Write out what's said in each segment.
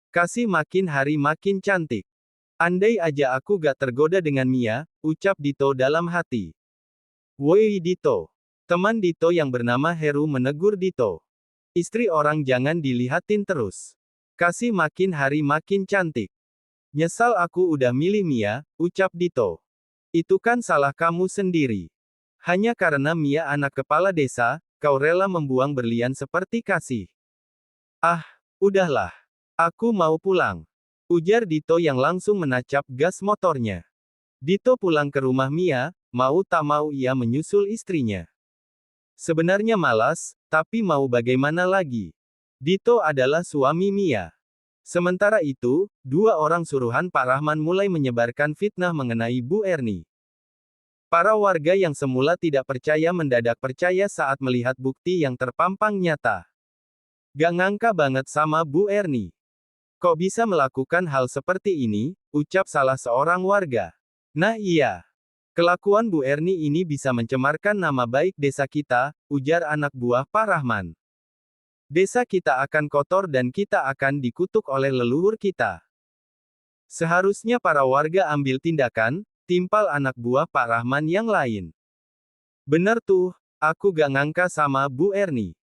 Kasih makin hari makin cantik. Andai aja aku gak tergoda dengan Mia, ucap Dito dalam hati. Woi Dito. Teman Dito yang bernama Heru menegur Dito. Istri orang jangan dilihatin terus. Kasih makin hari makin cantik. Nyesal aku udah milih Mia, ucap Dito. Itu kan salah kamu sendiri. Hanya karena Mia anak kepala desa, kau rela membuang berlian seperti Kasih. Ah, udahlah. Aku mau pulang. Ujar Dito yang langsung menacap gas motornya. Dito pulang ke rumah Mia, mau tak mau ia menyusul istrinya. Sebenarnya malas, tapi mau bagaimana lagi. Dito adalah suami Mia. Sementara itu, dua orang suruhan Pak Rahman mulai menyebarkan fitnah mengenai Bu Erni. Para warga yang semula tidak percaya mendadak percaya saat melihat bukti yang terpampang nyata. Gak ngangka banget sama Bu Erni. Kok bisa melakukan hal seperti ini, ucap salah seorang warga. Nah iya. Kelakuan Bu Erni ini bisa mencemarkan nama baik desa kita, ujar anak buah Pak Rahman. Desa kita akan kotor dan kita akan dikutuk oleh leluhur kita. Seharusnya para warga ambil tindakan, timpal anak buah Pak Rahman yang lain. Bener tuh, aku gak ngangka sama Bu Erni.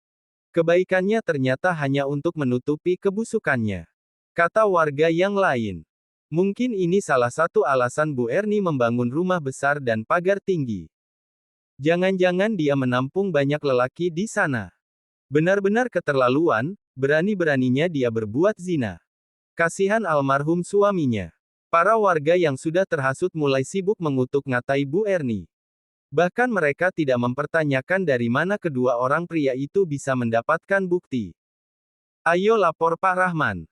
Kebaikannya ternyata hanya untuk menutupi kebusukannya. Kata warga yang lain. Mungkin ini salah satu alasan Bu Erni membangun rumah besar dan pagar tinggi. Jangan-jangan dia menampung banyak lelaki di sana. Benar-benar keterlaluan, berani-beraninya dia berbuat zina. Kasihan almarhum suaminya. Para warga yang sudah terhasut mulai sibuk mengutuk-ngatai Bu Erni. Bahkan mereka tidak mempertanyakan dari mana kedua orang pria itu bisa mendapatkan bukti. Ayo lapor Pak Rahman.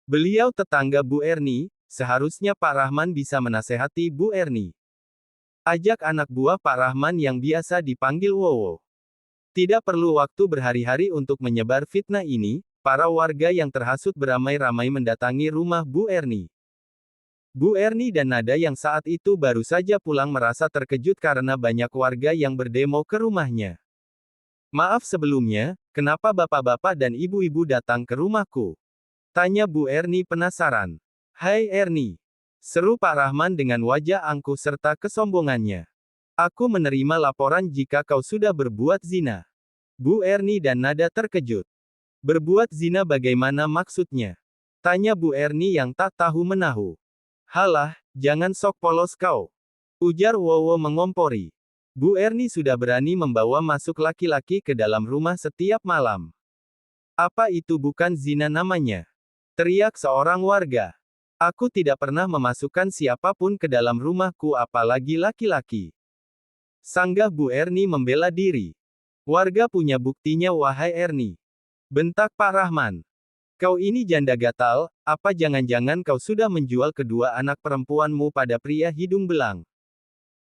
Beliau tetangga Bu Erni, seharusnya Pak Rahman bisa menasehati Bu Erni. Ajak anak buah Pak Rahman yang biasa dipanggil Wowo. Tidak perlu waktu berhari-hari untuk menyebar fitnah ini, para warga yang terhasut beramai-ramai mendatangi rumah Bu Erni. Bu Erni dan Nada yang saat itu baru saja pulang merasa terkejut karena banyak warga yang berdemo ke rumahnya. Maaf sebelumnya, kenapa bapak-bapak dan ibu-ibu datang ke rumahku? Tanya Bu Erni penasaran. Hai Erni. Seru Pak Rahman dengan wajah angkuh serta kesombongannya. Aku menerima laporan jika kau sudah berbuat zina. Bu Erni dan Nada terkejut. Berbuat zina bagaimana maksudnya? Tanya Bu Erni yang tak tahu menahu. Halah, jangan sok polos kau. Ujar Wowo mengompori. Bu Erni sudah berani membawa masuk laki-laki ke dalam rumah setiap malam. Apa itu bukan zina namanya? Teriak seorang warga. Aku tidak pernah memasukkan siapapun ke dalam rumahku apalagi laki-laki. Sanggah Bu Erni membela diri. Warga punya buktinya wahai Erni. Bentak Pak Rahman. Kau ini janda gatal, apa jangan-jangan kau sudah menjual kedua anak perempuanmu pada pria hidung belang?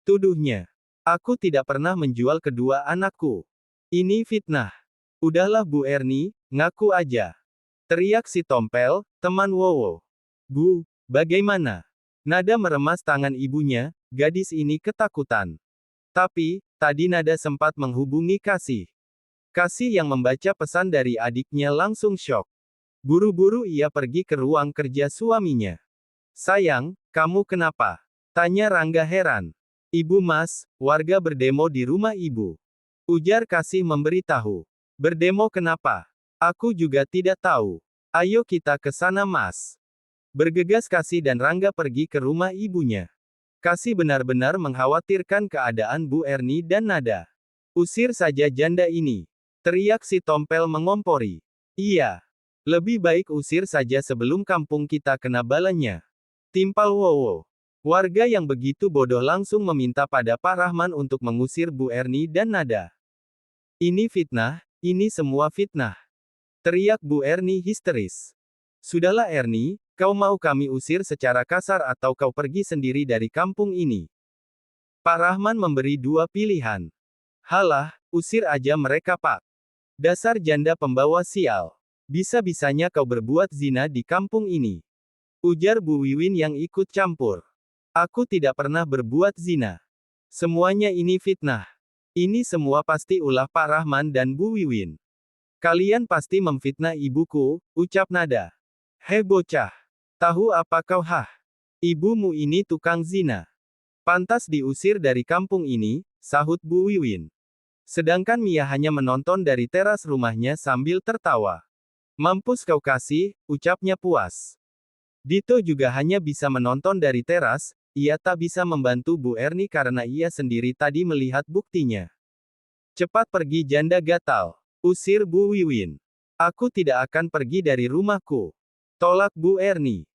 Tuduhnya. Aku tidak pernah menjual kedua anakku. Ini fitnah. Udahlah Bu Erni, ngaku aja. Teriak si Tompel, teman Wowo. Bu, bagaimana? Nada meremas tangan ibunya, gadis ini ketakutan. Tapi, tadi Nada sempat menghubungi Kasih. Kasih yang membaca pesan dari adiknya langsung syok. Buru-buru ia pergi ke ruang kerja suaminya. Sayang, kamu kenapa? Tanya Rangga heran. Ibu Mas, warga berdemo di rumah ibu. Ujar Kasih memberitahu. Berdemo kenapa? Aku juga tidak tahu. Ayo kita ke sana Mas. Bergegas Kasih dan Rangga pergi ke rumah ibunya. Kasih benar-benar mengkhawatirkan keadaan Bu Erni dan Nada. Usir saja janda ini. Teriak si Tompel mengompori. Iya. Lebih baik usir saja sebelum kampung kita kena balanya. Timpal Wowo. Warga yang begitu bodoh langsung meminta pada Pak Rahman untuk mengusir Bu Erni dan Nada. Ini fitnah, ini semua fitnah. Teriak Bu Erni histeris. Sudahlah Erni, kau mau kami usir secara kasar atau kau pergi sendiri dari kampung ini? Pak Rahman memberi dua pilihan. Halah, usir aja mereka Pak. Dasar janda pembawa sial. Bisa-bisanya kau berbuat zina di kampung ini. Ujar Bu Wiwin yang ikut campur. Aku tidak pernah berbuat zina. Semuanya ini fitnah. Ini semua pasti ulah Pak Rahman dan Bu Wiwin. Kalian pasti memfitnah ibuku, ucap Nada. Hei bocah. Tahu apa kau hah? Ibumu ini tukang zina. Pantas diusir dari kampung ini, sahut Bu Wiwin. Sedangkan Mia hanya menonton dari teras rumahnya sambil tertawa. Mampus kau kasih, ucapnya puas. Dito juga hanya bisa menonton dari teras, ia tak bisa membantu Bu Erni karena ia sendiri tadi melihat buktinya. Cepat pergi janda gatal. Usir Bu Wiwin. Aku tidak akan pergi dari rumahku. Tolak Bu Erni.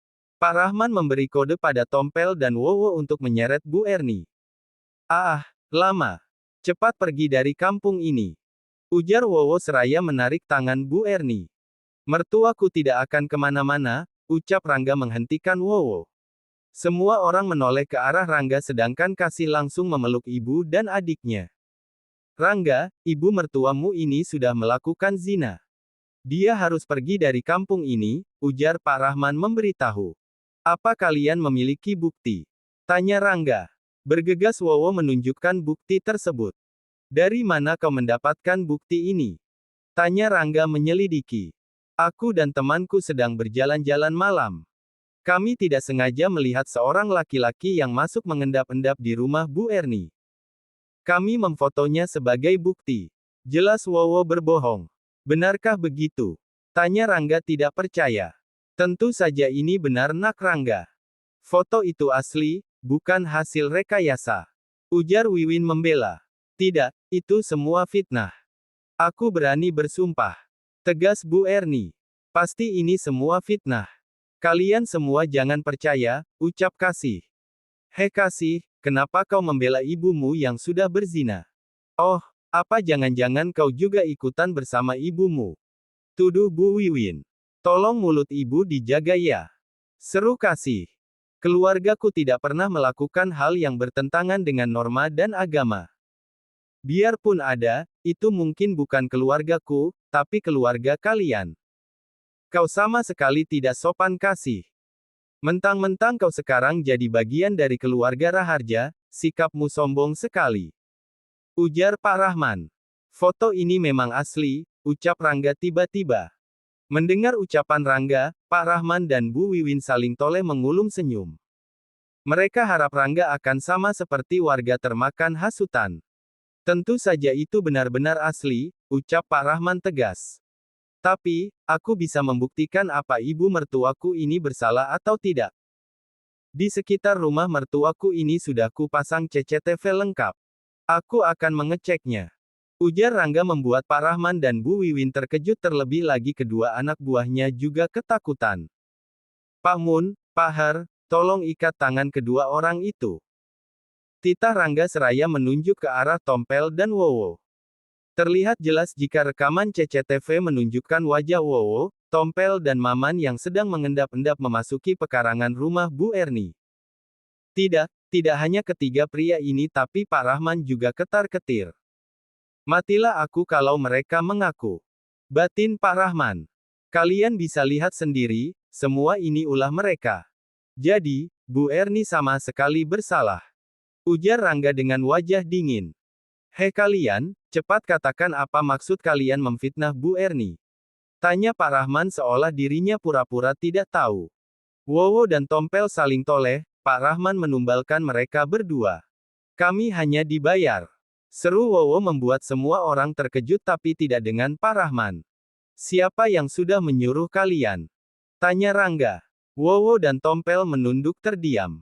Pak Rahman memberi kode pada Tompel dan Wowo untuk menyeret Bu Erni. Ah, lama. Cepat pergi dari kampung ini. Ujar Wowo seraya menarik tangan Bu Erni. Mertuaku tidak akan kemana-mana, ucap Rangga menghentikan Wowo. Semua orang menoleh ke arah Rangga sedangkan Kasih langsung memeluk ibu dan adiknya. Rangga, ibu mertuamu ini sudah melakukan zina. Dia harus pergi dari kampung ini, ujar Pak Rahman memberitahu. Apa kalian memiliki bukti? Tanya Rangga. Bergegas Wowo menunjukkan bukti tersebut. Dari mana kau mendapatkan bukti ini? Tanya Rangga menyelidiki. Aku dan temanku sedang berjalan-jalan malam. Kami tidak sengaja melihat seorang laki-laki yang masuk mengendap-endap di rumah Bu Erni. Kami memfotonya sebagai bukti. Jelas Wowo berbohong. Benarkah begitu? Tanya Rangga tidak percaya. Tentu saja ini benar nak Rangga. Foto itu asli, bukan hasil rekayasa. Ujar Wiwin membela. Tidak, itu semua fitnah. Aku berani bersumpah. Tegas Bu Erni. Pasti ini semua fitnah. Kalian semua jangan percaya, ucap Kasih. Hei Kasih, kenapa kau membela ibumu yang sudah berzina? Oh, apa jangan-jangan kau juga ikutan bersama ibumu? Tuduh Bu Wiwin. Tolong mulut ibu dijaga ya. Seru Kasih. Keluargaku tidak pernah melakukan hal yang bertentangan dengan norma dan agama. Biarpun ada, itu mungkin bukan keluargaku, tapi keluarga kalian. Kau sama sekali tidak sopan Kasih. Mentang-mentang kau sekarang jadi bagian dari keluarga Raharja, sikapmu sombong sekali. Ujar Pak Rahman. Foto ini memang asli, ucap Rangga tiba-tiba. Mendengar ucapan Rangga, Pak Rahman dan Bu Wiwin saling toleh mengulum senyum. Mereka harap Rangga akan sama seperti warga termakan hasutan. Tentu saja itu benar-benar asli, ucap Pak Rahman tegas. Tapi, aku bisa membuktikan apa ibu mertuaku ini bersalah atau tidak. Di sekitar rumah mertuaku ini sudah kupasang CCTV lengkap. Aku akan mengeceknya. Ujar Rangga membuat Pak Rahman dan Bu Wiwin terkejut terlebih lagi kedua anak buahnya juga ketakutan. Pak Mun, Pak Her, tolong ikat tangan kedua orang itu. Titah Rangga seraya menunjuk ke arah Tompel dan Wowo. Terlihat jelas jika rekaman CCTV menunjukkan wajah Wowo, Tompel dan Maman yang sedang mengendap-endap memasuki pekarangan rumah Bu Erni. Tidak hanya ketiga pria ini tapi Pak Rahman juga ketar-ketir. Matilah aku kalau mereka mengaku. Batin Pak Rahman. Kalian bisa lihat sendiri, semua ini ulah mereka. Jadi, Bu Erni sama sekali bersalah. Ujar Rangga dengan wajah dingin. Hei kalian, cepat katakan apa maksud kalian memfitnah Bu Erni. Tanya Pak Rahman seolah dirinya pura-pura tidak tahu. Wowo dan Tompel saling toleh, Pak Rahman menumbalkan mereka berdua. Kami hanya dibayar. Seru Wowo membuat semua orang terkejut tapi tidak dengan Pak Rahman. Siapa yang sudah menyuruh kalian? Tanya Rangga. Wowo dan Tompel menunduk terdiam.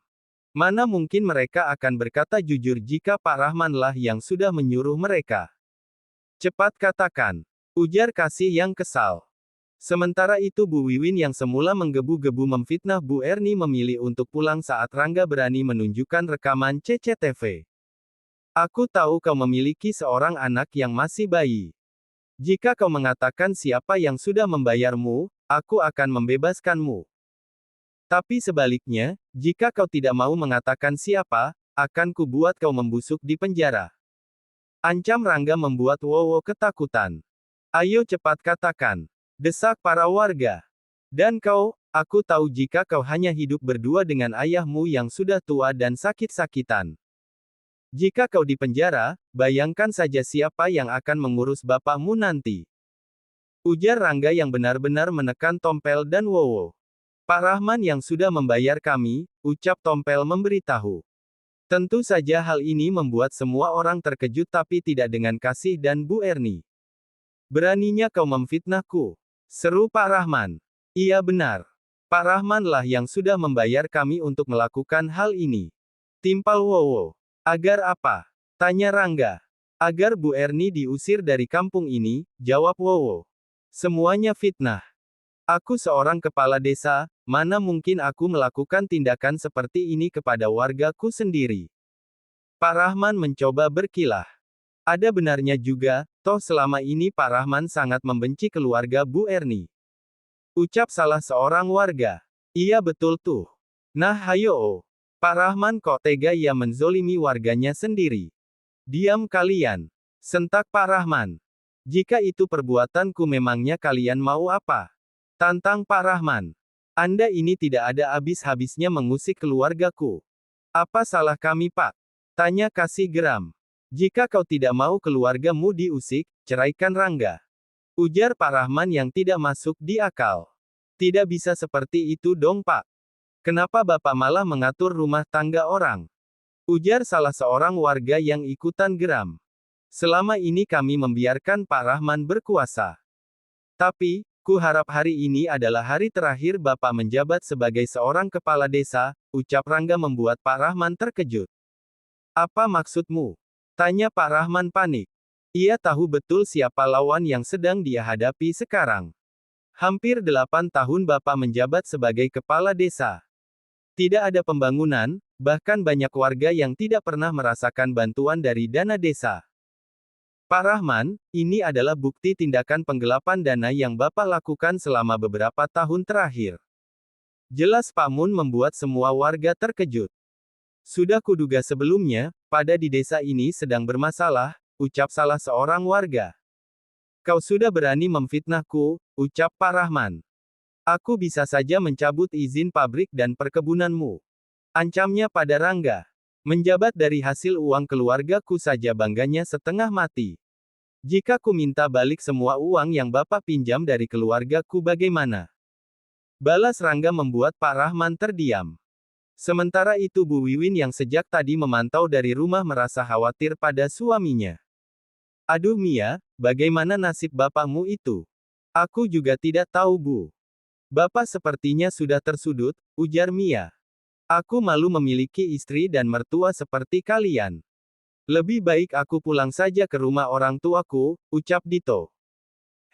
Mana mungkin mereka akan berkata jujur jika Pak Rahmanlah yang sudah menyuruh mereka. Cepat katakan. Ujar Kasih yang kesal. Sementara itu Bu Wiwin yang semula menggebu-gebu memfitnah Bu Erni memilih untuk pulang saat Rangga berani menunjukkan rekaman CCTV. Aku tahu kau memiliki seorang anak yang masih bayi. Jika kau mengatakan siapa yang sudah membayarmu, aku akan membebaskanmu. Tapi sebaliknya, jika kau tidak mau mengatakan siapa, akan kubuat kau membusuk di penjara. Ancam Rangga membuat Wowo ketakutan. Ayo cepat katakan. Desak para warga. Dan kau, aku tahu jika kau hanya hidup berdua dengan ayahmu yang sudah tua dan sakit-sakitan. Jika kau di penjara, bayangkan saja siapa yang akan mengurus bapakmu nanti. Ujar Rangga yang benar-benar menekan Tompel dan Wowo. Pak Rahman yang sudah membayar kami, ucap Tompel memberitahu. Tentu saja hal ini membuat semua orang terkejut tapi tidak dengan Kasih dan Bu Erni. Beraninya kau memfitnahku, seru Pak Rahman. Iya benar. Pak Rahman lah yang sudah membayar kami untuk melakukan hal ini. Timpal Wowo. Agar apa? Tanya Rangga. Agar Bu Erni diusir dari kampung ini, jawab Wowo. Semuanya fitnah. Aku seorang kepala desa, mana mungkin aku melakukan tindakan seperti ini kepada wargaku sendiri. Pak Rahman mencoba berkilah. Ada benarnya juga, toh selama ini Pak Rahman sangat membenci keluarga Bu Erni. Ucap salah seorang warga. Iya betul tuh. Nah hayo, Pak Rahman kok tega ia menzolimi warganya sendiri. Diam kalian. Sentak Pak Rahman. Jika itu perbuatanku memangnya kalian mau apa? Tantang Pak Rahman. Anda ini tidak ada habis-habisnya mengusik keluargaku. Apa salah kami Pak? Tanya Kasih geram. Jika kau tidak mau keluargamu diusik, ceraikan Rangga. Ujar Pak Rahman yang tidak masuk di akal. Tidak bisa seperti itu dong Pak. Kenapa Bapak malah mengatur rumah tangga orang? Ujar salah seorang warga yang ikutan geram. Selama ini kami membiarkan Pak Rahman berkuasa. Tapi, ku harap hari ini adalah hari terakhir Bapak menjabat sebagai seorang kepala desa, ucap Rangga membuat Pak Rahman terkejut. Apa maksudmu? Tanya Pak Rahman panik. Ia tahu betul siapa lawan yang sedang dia hadapi sekarang. Hampir 8 tahun Bapak menjabat sebagai kepala desa. Tidak ada pembangunan, bahkan banyak warga yang tidak pernah merasakan bantuan dari dana desa. Pak Rahman, ini adalah bukti tindakan penggelapan dana yang Bapak lakukan selama beberapa tahun terakhir. Jelas Pak Mun membuat semua warga terkejut. Sudah kuduga sebelumnya, pada di desa ini sedang bermasalah, ucap salah seorang warga. Kau sudah berani memfitnahku, ucap Pak Rahman. Aku bisa saja mencabut izin pabrik dan perkebunanmu. Ancamnya pada Rangga. Menjabat dari hasil uang keluargaku saja bangganya setengah mati. Jika ku minta balik semua uang yang Bapak pinjam dari keluargaku bagaimana? Balas Rangga membuat Pak Rahman terdiam. Sementara itu Bu Wiwin yang sejak tadi memantau dari rumah merasa khawatir pada suaminya. Aduh Mia, bagaimana nasib bapakmu itu? Aku juga tidak tahu Bu. Bapak sepertinya sudah tersudut, ujar Mia. Aku malu memiliki istri dan mertua seperti kalian. Lebih baik aku pulang saja ke rumah orang tuaku, ucap Dito.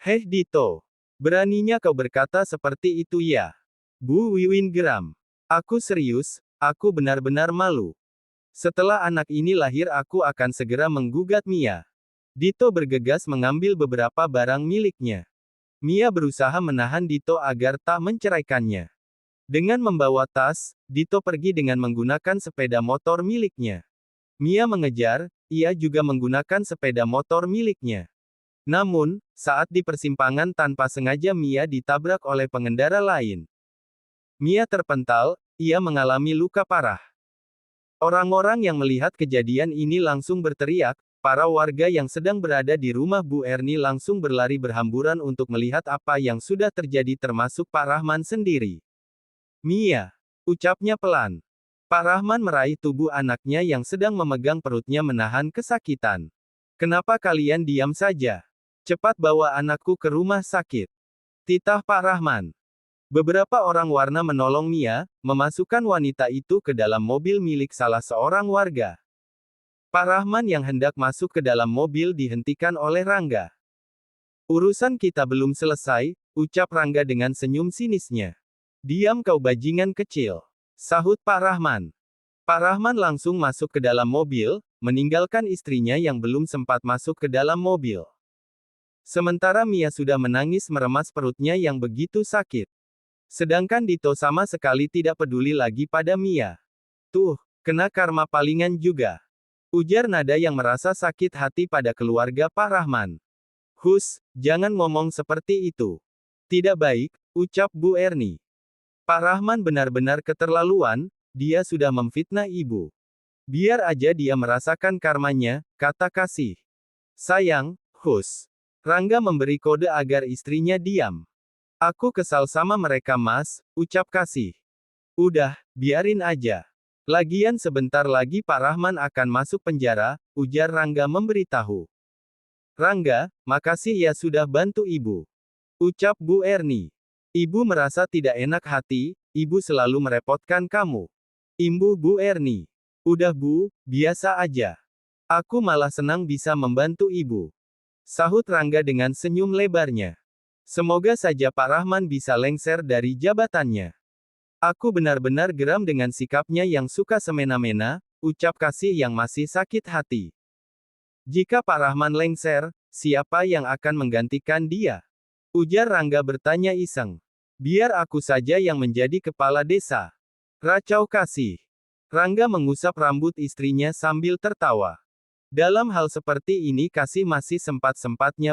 Heh Dito. Beraninya kau berkata seperti itu ya? Bu Wiwin geram. Aku serius, aku benar-benar malu. Setelah anak ini lahir aku akan segera menggugat Mia. Dito bergegas mengambil beberapa barang miliknya. Mia berusaha menahan Dito agar tak menceraikannya. Dengan membawa tas, Dito pergi dengan menggunakan sepeda motor miliknya. Mia mengejar, ia juga menggunakan sepeda motor miliknya. Namun, saat di persimpangan tanpa sengaja Mia ditabrak oleh pengendara lain. Mia terpental, ia mengalami luka parah. Orang-orang yang melihat kejadian ini langsung berteriak, para warga yang sedang berada di rumah Bu Erni langsung berlari berhamburan untuk melihat apa yang sudah terjadi termasuk Pak Rahman sendiri. Mia, ucapnya pelan. Pak Rahman meraih tubuh anaknya yang sedang memegang perutnya menahan kesakitan. Kenapa kalian diam saja? Cepat bawa anakku ke rumah sakit. Titah Pak Rahman. Beberapa orang warna menolong Mia, memasukkan wanita itu ke dalam mobil milik salah seorang warga. Pak Rahman yang hendak masuk ke dalam mobil dihentikan oleh Rangga. Urusan kita belum selesai, ucap Rangga dengan senyum sinisnya. Diam kau bajingan kecil. Sahut Pak Rahman. Pak Rahman langsung masuk ke dalam mobil, meninggalkan istrinya yang belum sempat masuk ke dalam mobil. Sementara Mia sudah menangis meremas perutnya yang begitu sakit. Sedangkan Dito sama sekali tidak peduli lagi pada Mia. Tuh, kena karma palingan juga. Ujar nada yang merasa sakit hati pada keluarga Pak Rahman. Hus, jangan ngomong seperti itu. Tidak baik, ucap Bu Erni. Pak Rahman benar-benar keterlaluan, dia sudah memfitnah ibu. Biar aja dia merasakan karmanya, kata Kasih. Sayang, Hus. Rangga memberi kode agar istrinya diam. Aku kesal sama mereka Mas, ucap Kasih. Udah, biarin aja. Lagian sebentar lagi Pak Rahman akan masuk penjara, ujar Rangga memberitahu. Rangga, makasih ya sudah bantu ibu. Ucap Bu Erni. Ibu merasa tidak enak hati, ibu selalu merepotkan kamu. Imbuh Bu Erni. Udah Bu, biasa aja. Aku malah senang bisa membantu ibu. Sahut Rangga dengan senyum lebarnya. Semoga saja Pak Rahman bisa lengser dari jabatannya. Aku benar-benar geram dengan sikapnya yang suka semena-mena, ucap Kasih yang masih sakit hati. Jika Pak Rahman lengser, siapa yang akan menggantikan dia? Ujar Rangga bertanya iseng. Biar aku saja yang menjadi kepala desa. Racau Kasih. Rangga mengusap rambut istrinya sambil tertawa. Dalam hal seperti ini Kasih masih sempat-sempatnya